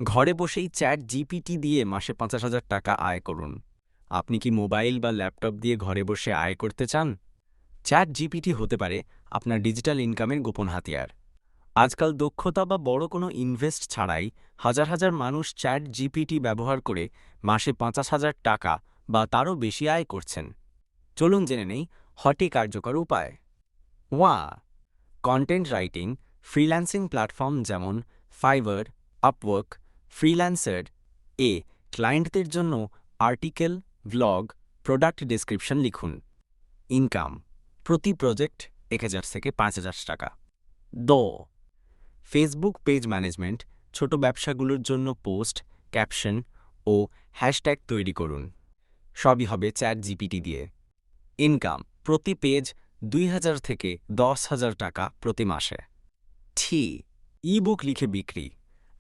ঘরে বসেই chat GPT দিয়ে মাসে ৫০,০০০ টাকা আয় করুন। আপনি কি মোবাইল বা ল্যাপটপ দিয়ে ঘরে বসে আয় করতে চান? চ্যাট জিপিটি হতে পারে আপনার ডিজিটাল ইনকামের গোপন হাতিয়ার। আজকাল দক্ষতা বা বড় কোনো ইনভেস্ট ছাড়াই হাজার হাজার মানুষ চ্যাট জিপিটি ব্যবহার করে মাসে ৫০,০০০ টাকা বা তারও বেশি আয় করছেন। চলুন জেনে নেই ৬টি কার্যকর উপায়। কন্টেন্ট রাইটিং, ফ্রিল্যান্সিং প্ল্যাটফর্ম যেমন ফাইবার, আপওয়ার্ক, ফ্রিল্যান্সার ক্লায়েন্টদের জন্য আর্টিকেল, ব্লগ, প্রোডাক্ট ডেসক্রিপশন লিখুন। ইনকাম, প্রতি প্রজেক্ট ১,০০০ থেকে ৫,০০০ টাকা। ফেসবুক পেজ ম্যানেজমেন্ট, ছোট ব্যবসাগুলোর জন্য পোস্ট, ক্যাপশন ও হ্যাশট্যাগ তৈরি করুন। সবই হবে চ্যাট জিপিটি দিয়ে। ইনকাম, প্রতি পেজ ২,০০০ থেকে ১০,০০০ টাকা প্রতি মাসে। ই-বুক লিখে বিক্রি,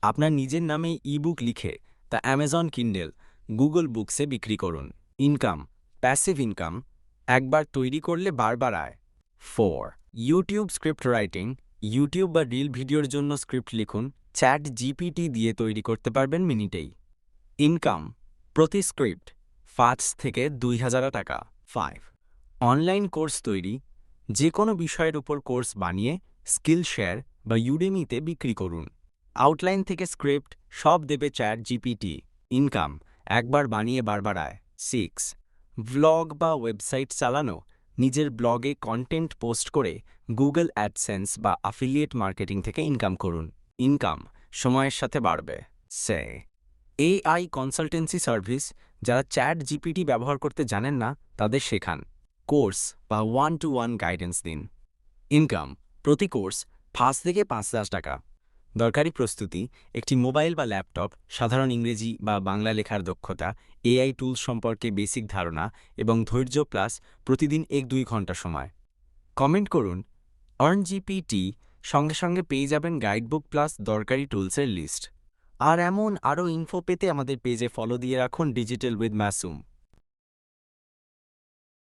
আপনার নিজের নামে ই-বুক লিখে তা অ্যামাজন কিন্ডেল, গুগল বুকসে বিক্রি করুন। ইনকাম, প্যাসিভ ইনকাম, একবার তৈরি করলে বারবার আয়। ইউটিউব স্ক্রিপ্ট রাইটিং, ইউটিউব বা রিল ভিডিওর জন্য স্ক্রিপ্ট লিখুন, চ্যাট জিপিটি দিয়ে তৈরি করতে পারবেন মিনিটেই। ইনকাম, প্রতি স্ক্রিপ্ট ৫ থেকে ২,০০০ টাকা। অনলাইন কোর্স তৈরি, যে কোনো বিষয়ের উপর কোর্স বানিয়ে স্কিল শেয়ার বা ইউডেমিতে বিক্রি করুন। আউটলাইন থেকে স্ক্রিপ্ট সব দেবে চ্যাট জিপিটি। ইনকাম, একবার বানিয়ে বারবার আয়। ভ্লগ বা ওয়েবসাইট চালানো, নিজের ব্লগে কন্টেন্ট পোস্ট করে গুগল অ্যাডসেন্স বা অ্যাফিলিয়েট মার্কেটিং থেকে ইনকাম করুন। ইনকাম সময়ের সাথে বাড়বে। এআই কনসালটেন্সি সার্ভিস, যারা চ্যাট জিপিটি ব্যবহার করতে জানেন না তাদের শেখান। কোর্স বা 1-to-1 গাইডেন্স দিন। ইনকাম, প্রতি কোর্স ৫ থেকে ৫,০০০ টাকা। দরকারি প্রস্তুতি, একটি মোবাইল বা ল্যাপটপ, সাধারণ ইংরেজি বা বাংলা লেখার দক্ষতা, এআই টুলস সম্পর্কে বেসিক ধারণা এবং ধৈর্য প্লাস প্রতিদিন ১-২ ঘন্টা সময়। কমেন্ট করুন আর্ন জিপিটি, সঙ্গে সঙ্গে পেয়ে যাবেন গাইডবুক প্লাস দরকারি টুলসের লিস্ট। আর এমন আরও ইনফো পেতে আমাদের পেজে ফলো দিয়ে রাখুন ডিজিটাল উইথ মাসুম।